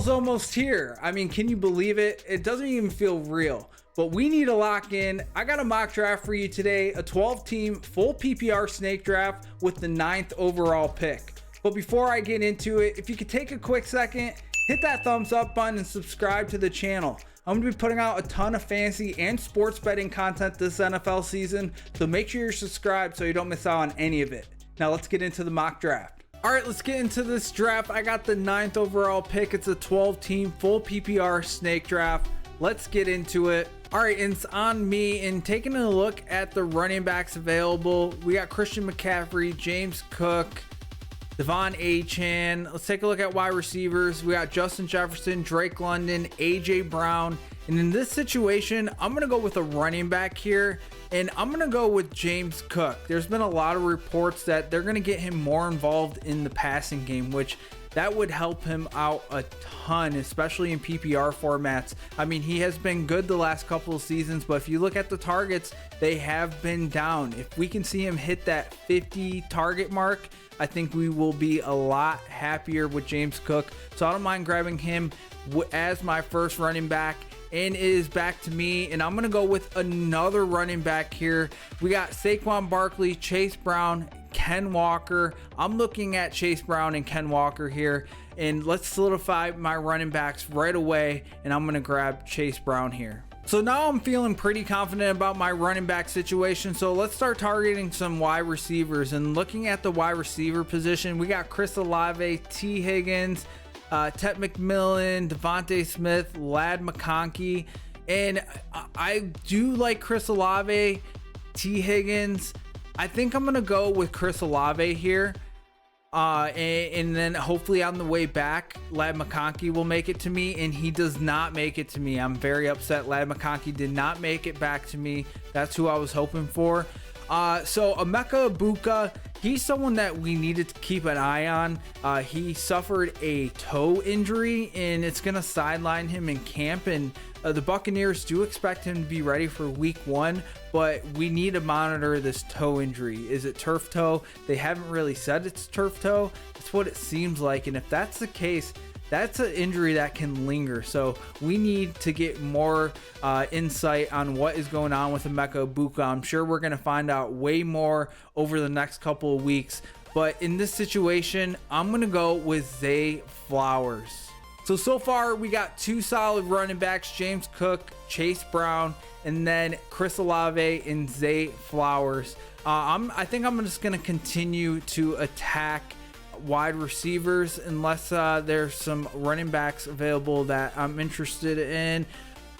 Football's almost here. I mean, can you believe it? It doesn't even feel real, but we need to lock in. I got a mock draft for you today, a 12-team full PPR snake draft with the 9th overall pick. But before I get into it, if you could take a quick second, hit that thumbs up button and subscribe to the channel. I'm going to be putting out a ton of fantasy and sports betting content this NFL season, so make sure you're subscribed so you don't miss out on any of it. Now let's get into the mock draft. All right, let's get into this draft. I got the 9th overall pick. It's a 12-team full PPR snake draft. Let's get into it. All right, and it's on me. And taking a look at the running backs available, we got Christian McCaffrey, James Cook, Devon Achane. Let's take a look at wide receivers. We got Justin Jefferson, Drake London, AJ Brown. And in this situation, I'm going to go with a running back here, and I'm going to go with James Cook. There's been a lot of reports that they're going to get him more involved in the passing game, which that would help him out a ton, especially in PPR formats. I mean, he has been good the last couple of seasons, but if you look at the targets, they have been down. If we can see him hit that 50 target mark, I think we will be a lot happier with James Cook. So I don't mind grabbing him as my first running back. And it is back to me, and I'm going to go with another running back here. We got Saquon Barkley, Chase Brown, Ken Walker. I'm looking at Chase Brown and Ken Walker here, and let's solidify my running backs right away, and I'm going to grab Chase Brown here. So now I'm feeling pretty confident about my running back situation, so let's start targeting some wide receivers. And looking at the wide receiver position, we got Chris Olave, T. Higgins, Ted McMillan, Devontae Smith, Ladd McConkey, and I do like Chris Olave, T. Higgins. I think I'm gonna go with Chris Olave here, and then hopefully on the way back, Ladd McConkey will make it to me, and he does not make it to me. I'm very upset. Ladd McConkey did not make it back to me. That's who I was hoping for. So Emeka Egbuka, he's someone that we needed to keep an eye on. He suffered a toe injury, and it's going to sideline him in camp. And the Buccaneers do expect him to be ready for week 1, but we need to monitor this toe injury. Is it turf toe? They haven't really said it's turf toe. That's what it seems like. And if that's the case, that's an injury that can linger. So we need to get more insight on what is going on with Emeka Egbuka. I'm sure we're going to find out way more over the next couple of weeks. But in this situation, I'm going to go with Zay Flowers. So far we got 2 solid running backs, James Cook, Chase Brown, and then Chris Olave and Zay Flowers. I think I'm just going to continue to attack wide receivers unless there's some running backs available that I'm interested in.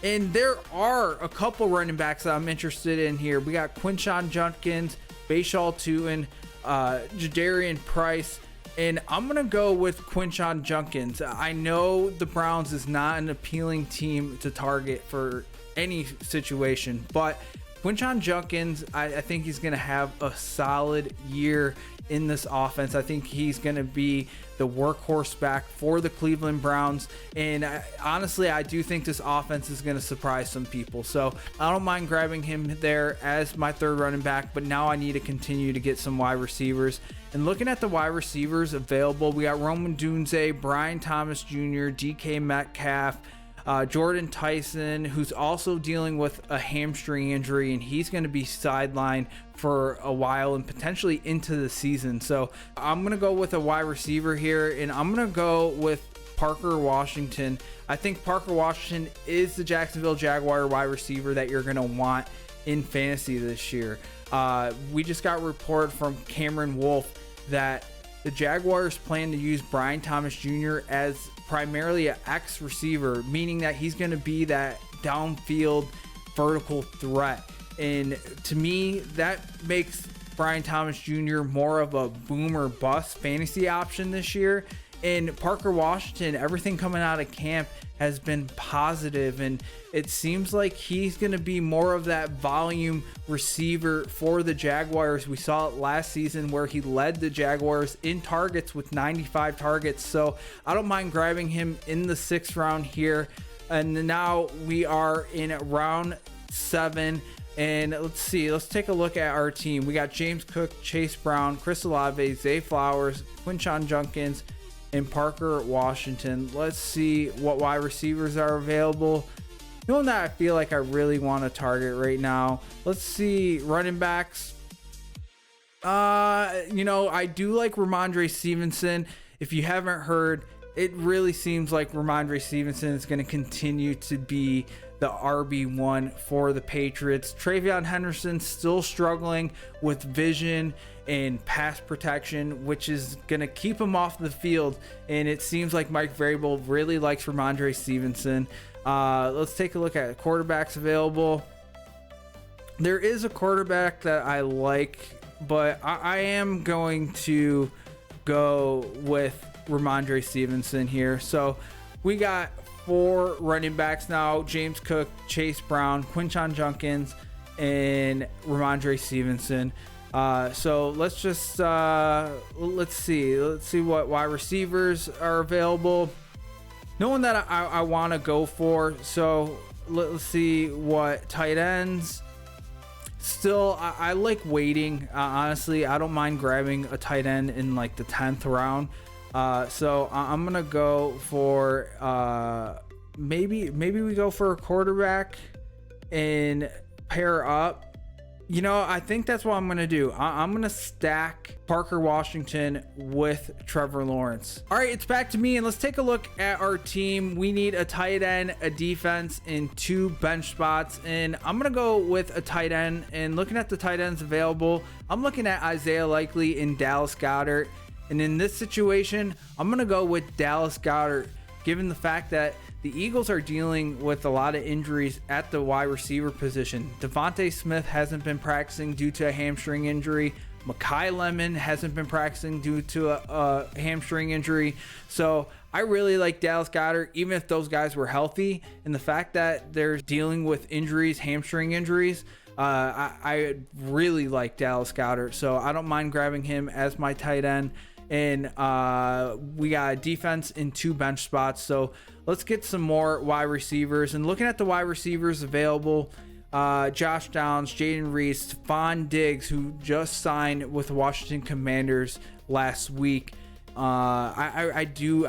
And there are a couple running backs that I'm interested in here. We got Quinshon Judkins, Bashal Tutin, Jadarian Price, and I'm gonna go with Quinshon Judkins. I know the Browns is not an appealing team to target for any situation, but Quinshon Judkins, I think he's going to have a solid year in this offense. I think he's going to be the workhorse back for the Cleveland Browns. And honestly, I do think this offense is going to surprise some people. So I don't mind grabbing him there as my 3rd running back, but now I need to continue to get some wide receivers. And looking at the wide receivers available, we got Roman Dunze, Brian Thomas Jr., DK Metcalf, Jordan Tyson, who's also dealing with a hamstring injury, and he's going to be sidelined for a while and potentially into the season. So I'm going to go with a wide receiver here, and I'm going to go with Parker Washington. I think Parker Washington is the Jacksonville Jaguar wide receiver that you're going to want in fantasy this year. We just got a report from Cameron Wolf that the Jaguars plan to use Brian Thomas Jr. as primarily an X receiver, meaning that he's going to be that downfield vertical threat. And to me, that makes Brian Thomas Jr. more of a boom or bust fantasy option this year. And Parker Washington, everything coming out of camp has been positive, and it seems like he's going to be more of that volume receiver for the Jaguars. We saw it last season where he led the Jaguars in targets with 95 targets. So I don't mind grabbing him in the 6th round here. And now we are in round 7. And let's see, let's take a look at our team. We got James Cook, Chase Brown, Chris Olave, Zay Flowers, Quinshon Judkins, and Parker Washington. Let's see what wide receivers are available. Knowing that I feel like I really want to target right now. Let's see running backs. I do like Ramondre Stevenson. If you haven't heard, it really seems like Ramondre Stevenson is going to continue to be the RB1 for the Patriots. Travion Henderson still struggling with vision and pass protection, which is going to keep him off the field. And it seems like Mike Vrabel really likes Ramondre Stevenson. Let's take a look at quarterbacks available. There is a quarterback that I like, but I am going to go with Ramondre Stevenson here. So we got 4 running backs now: James Cook, Chase Brown, Quinshon Judkins, and Ramondre Stevenson. So let's just let's see what wide receivers are available. No one that I want to go for. So let's see what tight ends. Still, I like waiting. Honestly, I don't mind grabbing a tight end in like the 10th round. So I'm gonna go for maybe we go for a quarterback and pair up. I think that's what I'm gonna do. I'm gonna stack Parker Washington with Trevor Lawrence. All right, it's back to me, and let's take a look at our team. We need a tight end, a defense, and 2 bench spots, and I'm gonna go with a tight end. And looking at the tight ends available, I'm looking at Isaiah Likely and Dallas Goedert. And in this situation, I'm going to go with Dallas Goedert, given the fact that the Eagles are dealing with a lot of injuries at the wide receiver position. Devontae Smith hasn't been practicing due to a hamstring injury. Mekhi Lemon hasn't been practicing due to a hamstring injury. So I really like Dallas Goedert, even if those guys were healthy. And the fact that they're dealing with injuries, hamstring injuries, I really like Dallas Goedert. So I don't mind grabbing him as my tight end. And we got a defense in 2 bench spots. So let's get some more wide receivers. And looking at the wide receivers available, Josh Downs, Jaden Reed, Stephon Diggs, who just signed with the Washington Commanders last week. I do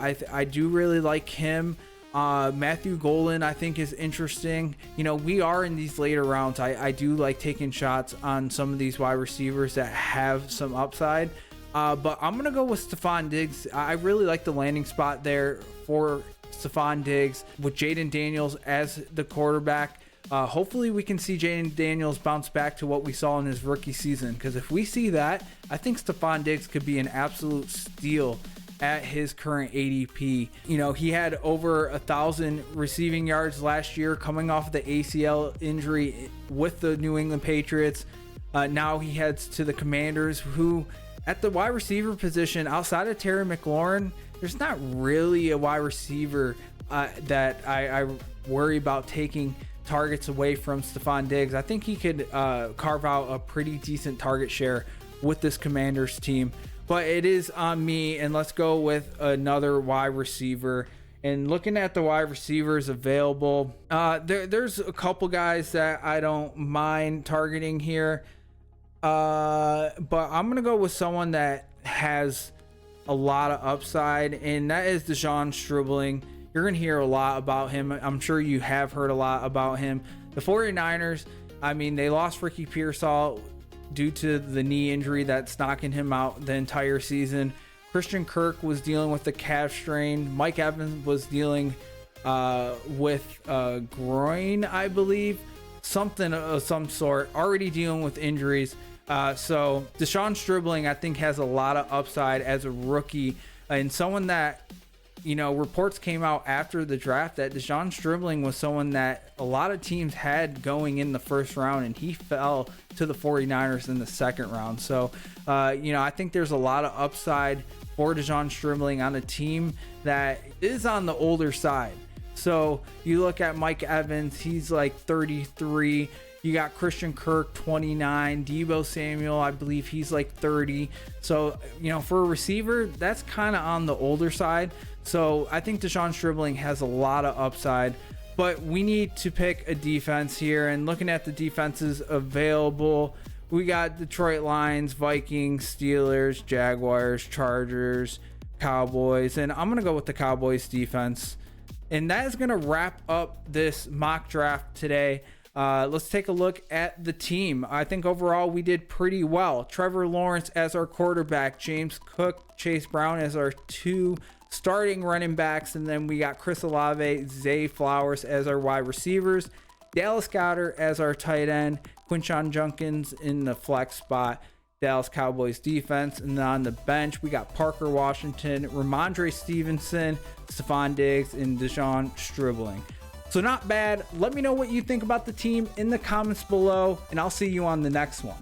really like him. Matthew Golden, I think, is interesting. We are in these later rounds. I do like taking shots on some of these wide receivers that have some upside. But I'm going to go with Stephon Diggs. I really like the landing spot there for Stephon Diggs with Jaden Daniels as the quarterback. Hopefully we can see Jaden Daniels bounce back to what we saw in his rookie season, because if we see that, I think Stephon Diggs could be an absolute steal at his current ADP. He had over 1,000 receiving yards last year coming off the ACL injury with the New England Patriots. Now he heads to the Commanders, who at the wide receiver position, outside of Terry McLaurin, there's not really a wide receiver that I worry about taking targets away from Stephon Diggs. I think he could carve out a pretty decent target share with this Commanders team. But it is on me, and let's go with another wide receiver. And looking at the wide receivers available, there's a couple guys that I don't mind targeting here. But I'm going to go with someone that has a lot of upside, and that is Deshaun Stribling. You're going to hear a lot about him. I'm sure you have heard a lot about him. The 49ers, they lost Ricky Pearsall due to the knee injury that's knocking him out the entire season. Christian Kirk was dealing with the calf strain. Mike Evans was dealing with groin, I believe. Something of some sort, already dealing with injuries. So Deshaun Stribling, I think, has a lot of upside as a rookie, and someone that, reports came out after the draft that Deshaun Stribling was someone that a lot of teams had going in the first round, and he fell to the 49ers in the second round. So, I think there's a lot of upside for Deshaun Stribling on a team that is on the older side. So you look at Mike Evans, he's like 33. You got Christian Kirk, 29. Deebo Samuel, I believe he's like 30. So, for a receiver, that's kind of on the older side. So I think Deshaun Stribling has a lot of upside. But we need to pick a defense here. And looking at the defenses available, we got Detroit Lions, Vikings, Steelers, Jaguars, Chargers, Cowboys, and I'm gonna go with the Cowboys defense. And that is gonna wrap up this mock draft today. Let's take a look at the team. I think overall we did pretty well. Trevor Lawrence as our quarterback, James Cook, Chase Brown as our 2 starting running backs, and then we got Chris Olave, Zay Flowers as our wide receivers, Dallas Goedert as our tight end, Quinshon Judkins in the flex spot, Dallas Cowboys defense. And then on the bench, we got Parker Washington, Ramondre Stevenson, Stephon Diggs, and Deshaun Stribling. So not bad. Let me know what you think about the team in the comments below, and I'll see you on the next one.